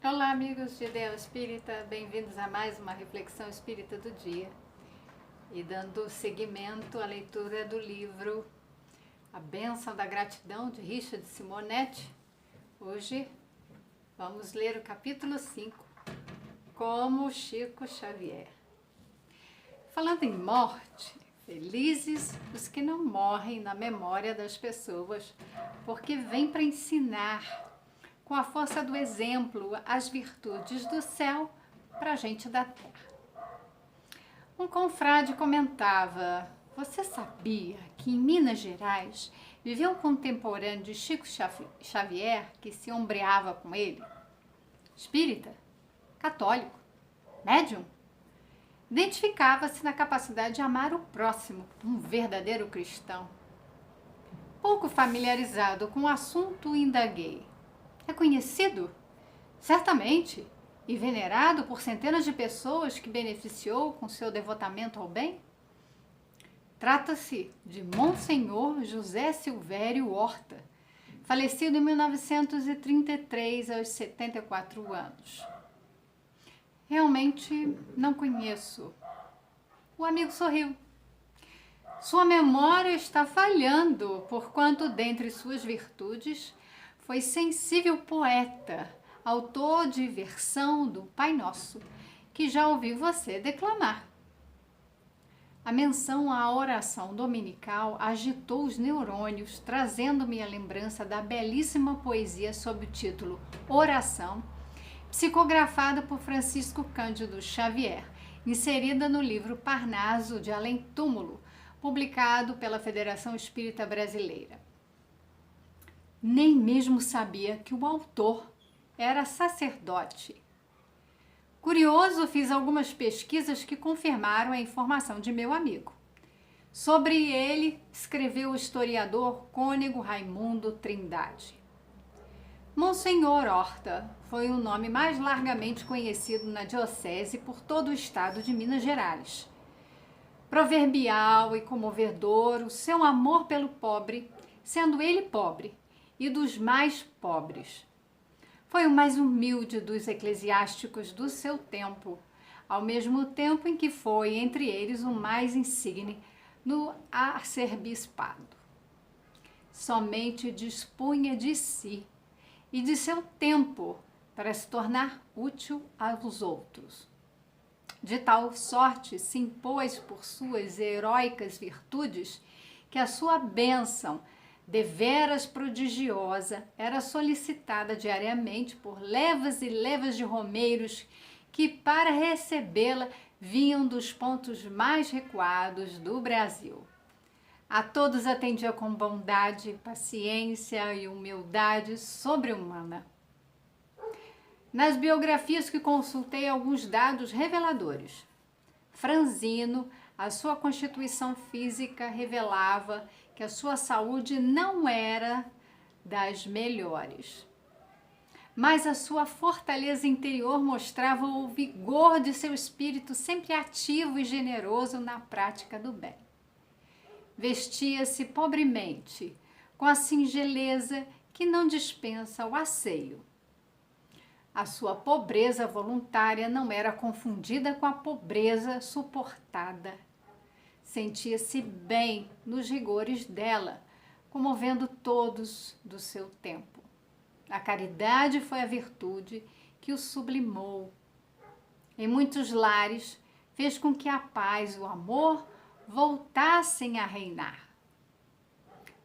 Olá, amigos de Ideal Espírita, bem-vindos a mais uma reflexão espírita do dia. E dando seguimento à leitura do livro A Bênção da Gratidão, de Richard Simonetti, hoje vamos ler o capítulo 5, Como Chico Xavier. Falando em morte, felizes os que não morrem na memória das pessoas, porque vêm para ensinar com a força do exemplo, as virtudes do céu para a gente da terra. Um confrade comentava: você sabia que em Minas Gerais viveu um contemporâneo de Chico Xavier que se ombreava com ele? Espírita, católico, médium. Identificava-se na capacidade de amar o próximo, um verdadeiro cristão. Pouco familiarizado com o assunto, indaguei: é conhecido? Certamente, e venerado por centenas de pessoas que beneficiou com seu devotamento ao bem? Trata-se de Monsenhor José Silvério Horta, falecido em 1933 aos 74 anos. Realmente não conheço. O amigo sorriu. Sua memória está falhando, porquanto dentre suas virtudes foi sensível poeta, autor de versão do Pai Nosso, que já ouvi você declamar. A menção à oração dominical agitou os neurônios, trazendo-me a lembrança da belíssima poesia sob o título Oração, psicografada por Francisco Cândido Xavier, inserida no livro Parnaso de Além Túmulo, publicado pela Federação Espírita Brasileira. Nem mesmo sabia que o autor era sacerdote. Curioso, fiz algumas pesquisas que confirmaram a informação de meu amigo. Sobre ele, escreveu o historiador Cônego Raimundo Trindade. Monsenhor Horta foi o nome mais largamente conhecido na diocese por todo o estado de Minas Gerais. Proverbial e comovedor, o seu amor pelo pobre, sendo ele pobre, e dos mais pobres. Foi o mais humilde dos eclesiásticos do seu tempo, ao mesmo tempo em que foi, entre eles, o mais insigne no arcebispado. Somente dispunha de si e de seu tempo para se tornar útil aos outros. De tal sorte se impôs por suas heróicas virtudes que a sua bênção, deveras prodigiosa, era solicitada diariamente por levas e levas de romeiros que, para recebê-la, vinham dos pontos mais recuados do Brasil. A todos atendia com bondade, paciência e humildade sobre-humana. Nas biografias que consultei, alguns dados reveladores. Franzino, a sua constituição física revelava que a sua saúde não era das melhores. Mas a sua fortaleza interior mostrava o vigor de seu espírito sempre ativo e generoso na prática do bem. Vestia-se pobremente, com a singeleza que não dispensa o asseio. A sua pobreza voluntária não era confundida com a pobreza suportada. Sentia-se bem nos rigores dela, comovendo todos do seu tempo. A caridade foi a virtude que o sublimou. Em muitos lares, fez com que a paz e o amor voltassem a reinar.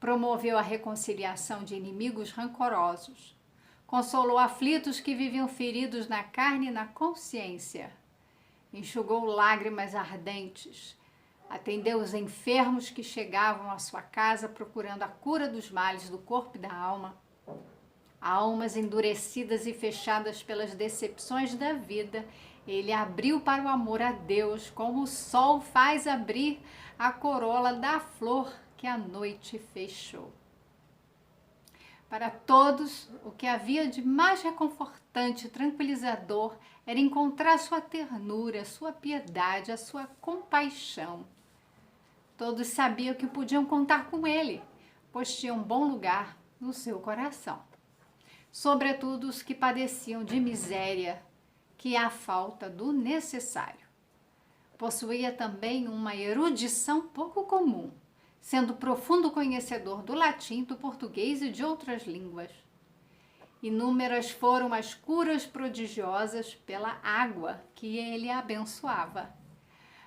Promoveu a reconciliação de inimigos rancorosos. Consolou aflitos que viviam feridos na carne e na consciência. Enxugou lágrimas ardentes. Atendeu os enfermos que chegavam à sua casa procurando a cura dos males do corpo e da alma. Almas endurecidas e fechadas pelas decepções da vida, ele abriu para o amor a Deus, como o sol faz abrir a corola da flor que a noite fechou. Para todos, o que havia de mais reconfortante e tranquilizador era encontrar sua ternura, sua piedade, a sua compaixão. Todos sabiam que podiam contar com ele, pois tinha um bom lugar no seu coração. sobretudo os que padeciam de miséria, que é a falta do necessário. Possuía também uma erudição pouco comum, sendo profundo conhecedor do latim, do português e de outras línguas. Inúmeras foram as curas prodigiosas pela água que ele abençoava.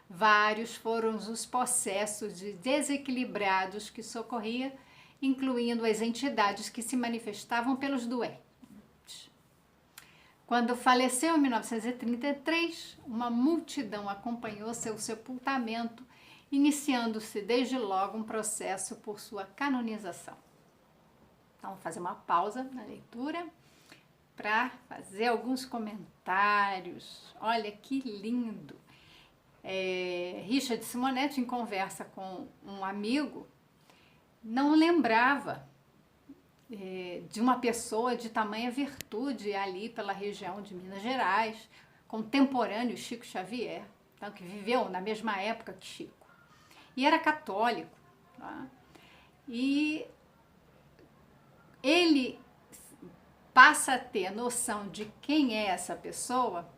Vários foram os possessos de desequilibrados que socorria, incluindo as entidades que se manifestavam pelos doentes. Quando faleceu em 1933, uma multidão acompanhou seu sepultamento, iniciando-se desde logo um processo por sua canonização. Então, vou fazer uma pausa na leitura para fazer alguns comentários. Olha que lindo! Richard Simonetti, em conversa com um amigo, não lembrava de uma pessoa de tamanha virtude ali pela região de Minas Gerais, contemporâneo Chico Xavier, então, que viveu na mesma época que Chico, e era católico, tá? E ele passa a ter noção de quem é essa pessoa,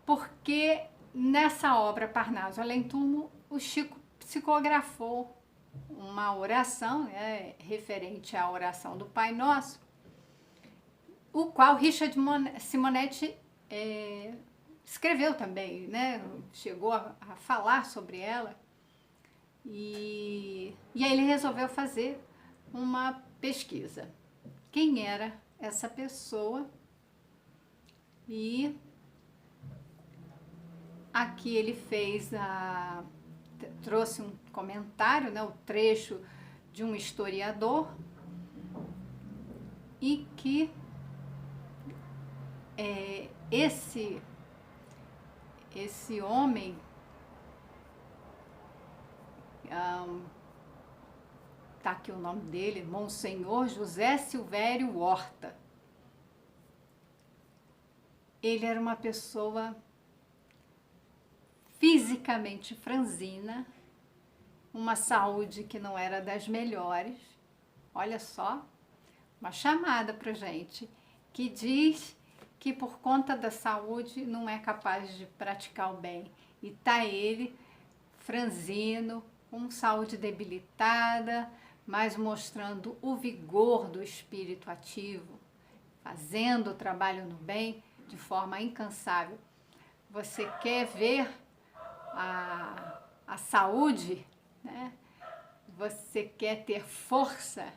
porque nessa obra Parnaso Além Túmulo, o Chico psicografou uma oração, né, referente à oração do Pai Nosso, o qual Richard Simonetti escreveu também, né, chegou a falar sobre ela, e aí ele resolveu fazer uma pesquisa. Quem era essa pessoa? E aqui ele trouxe um comentário, né, o trecho de um historiador, e que esse homem tá aqui o nome dele, Monsenhor José Silvério Horta. Ele era uma pessoa fisicamente franzina, uma saúde que não era das melhores. Olha só, uma chamada pra gente, que diz que por conta da saúde não é capaz de praticar o bem. E tá ele, franzino, com saúde debilitada, mas mostrando o vigor do espírito ativo, fazendo o trabalho no bem de forma incansável. Você quer ver a saúde, né? Você quer ter força,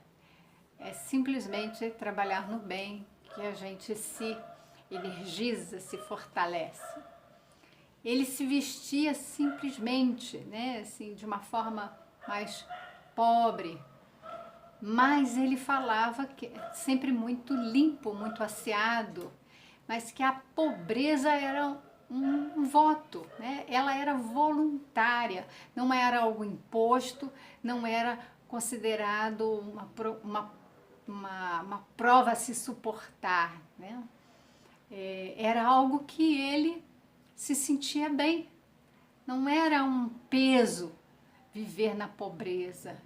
é simplesmente trabalhar no bem que a gente se energiza, se fortalece. Ele se vestia simplesmente, né, assim, de uma forma mais pobre, mas ele falava que sempre muito limpo, muito asseado, mas que a pobreza era um voto, né? Ela era voluntária, não era algo imposto, não era considerado uma prova a se suportar, né? Era algo que ele se sentia bem, não era um peso viver na pobreza,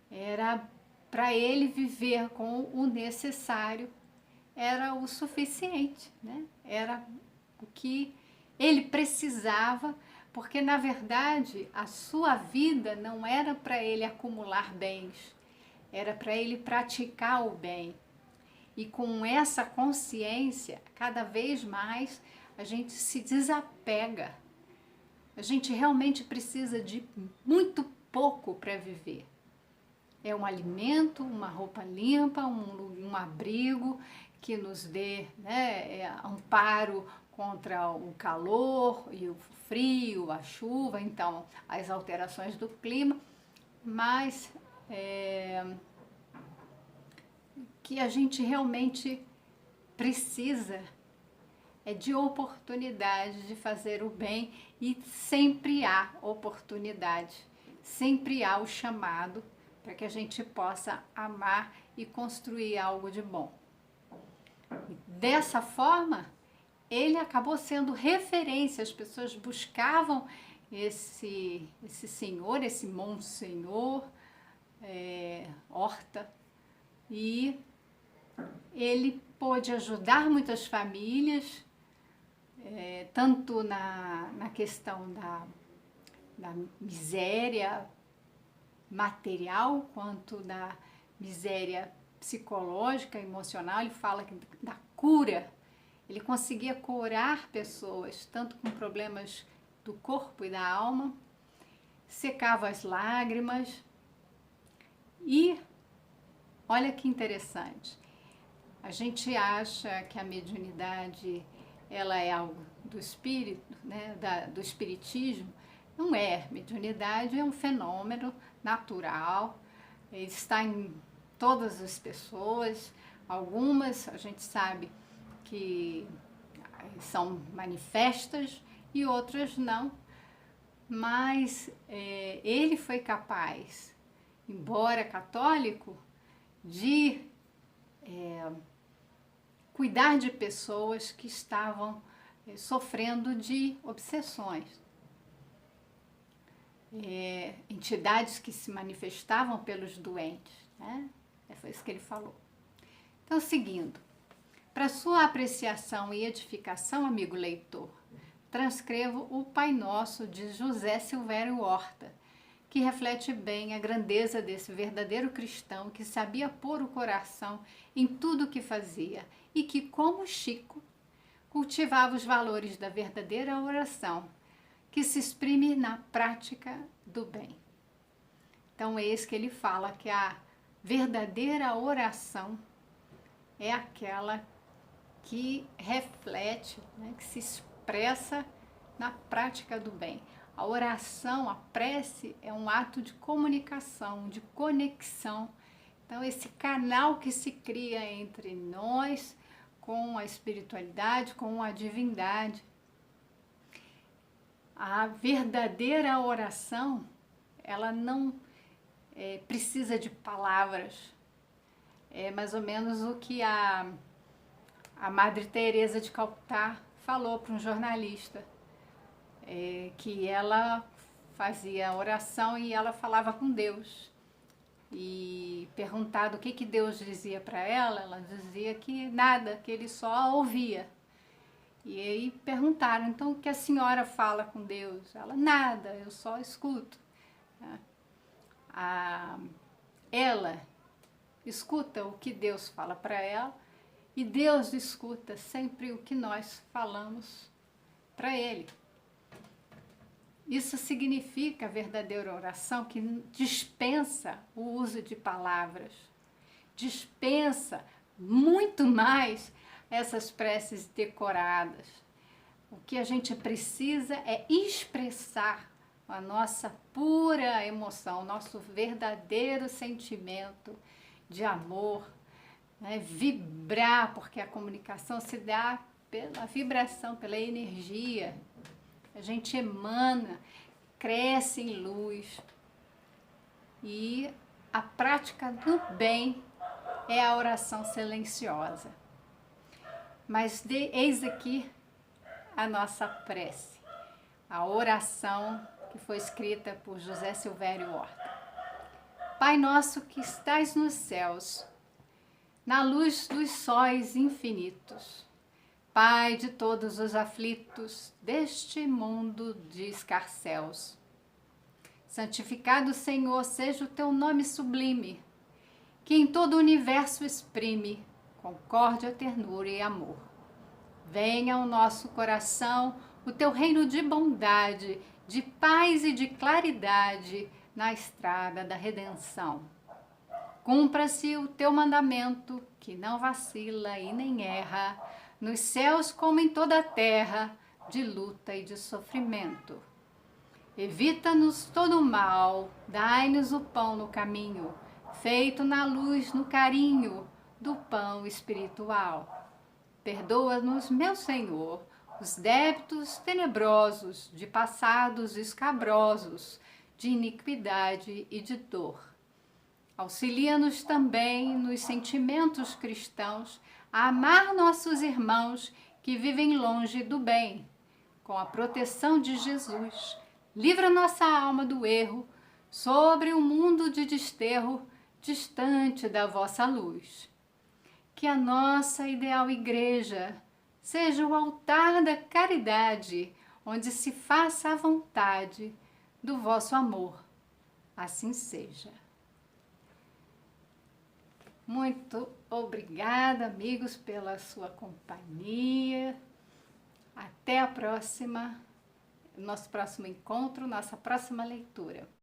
era para ele viver com o necessário, era o suficiente, né? Era o que ele precisava, porque na verdade a sua vida não era para ele acumular bens, era para ele praticar o bem. E com essa consciência, cada vez mais a gente se desapega. A gente realmente precisa de muito pouco para viver. É um alimento, uma roupa limpa, um abrigo que nos dê, né, amparo contra o calor e o frio, a chuva, então as alterações do clima, mas que a gente realmente precisa de oportunidade de fazer o bem, e sempre há oportunidade, sempre há o chamado para que a gente possa amar e construir algo de bom. Dessa forma, ele acabou sendo referência, as pessoas buscavam esse senhor, esse Monsenhor Horta, e ele pôde ajudar muitas famílias, tanto na questão da miséria material, quanto da miséria psicológica, emocional. Ele fala da cura. Ele conseguia curar pessoas, tanto com problemas do corpo e da alma, secava as lágrimas. E olha que interessante, a gente acha que a mediunidade ela é algo do espírito, né, do espiritismo. Não é. Mediunidade é um fenômeno natural, ele está em todas as pessoas. Algumas a gente sabe que são manifestas e outras não, mas ele foi capaz, embora católico, de cuidar de pessoas que estavam sofrendo de obsessões. Entidades que se manifestavam pelos doentes, né? Foi isso que ele falou. Então, seguindo, para sua apreciação e edificação, amigo leitor, transcrevo o Pai Nosso de José Silvério Horta, que reflete bem a grandeza desse verdadeiro cristão que sabia pôr o coração em tudo o que fazia e que, como Chico, cultivava os valores da verdadeira oração, que se exprime na prática do bem. Então, eis que ele fala que a verdadeira oração é aquela que reflete, né, que se expressa na prática do bem. A oração, a prece, é um ato de comunicação, de conexão. Então, esse canal que se cria entre nós com a espiritualidade, com a divindade. A verdadeira oração, ela não precisa de palavras. É mais ou menos o que a Madre Teresa de Calcutá falou para um jornalista, que ela fazia oração e ela falava com Deus. E perguntado o que Deus dizia para ela, ela dizia que nada, que ele só a ouvia. E aí perguntaram, então o que a senhora fala com Deus? Ela, nada, eu só escuto. Ela escuta o que Deus fala para ela e Deus escuta sempre o que nós falamos para Ele. Isso significa a verdadeira oração que dispensa o uso de palavras, dispensa muito mais essas preces decoradas. O que a gente precisa é expressar a nossa pura emoção, o nosso verdadeiro sentimento de amor, né? Vibrar, porque a comunicação se dá pela vibração, pela energia. A gente emana, cresce em luz. E a prática do bem é a oração silenciosa. Mas eis aqui a nossa prece, a oração que foi escrita por José Silvério Horta. Pai nosso que estais nos céus, na luz dos sóis infinitos, Pai de todos os aflitos deste mundo de escarcéus. Santificado, Senhor, seja o teu nome sublime, que em todo o universo exprime concórdia, ternura e amor. Venha ao nosso coração o teu reino de bondade, de paz e de claridade na estrada da redenção. Cumpra-se o teu mandamento, que não vacila e nem erra, nos céus como em toda a terra, de luta e de sofrimento. Evita-nos todo o mal, dai-nos o pão no caminho, feito na luz, no carinho do pão espiritual. Perdoa-nos, meu Senhor, os débitos tenebrosos, de passados escabrosos, de iniquidade e de dor. Auxilia-nos também nos sentimentos cristãos a amar nossos irmãos que vivem longe do bem. Com a proteção de Jesus, livra nossa alma do erro, sobre o mundo de desterro, distante da vossa luz. que a nossa ideal igreja seja o altar da caridade, onde se faça a vontade do vosso amor. Assim seja. Muito obrigada, amigos, pela sua companhia. Até a próxima, nosso próximo encontro, nossa próxima leitura.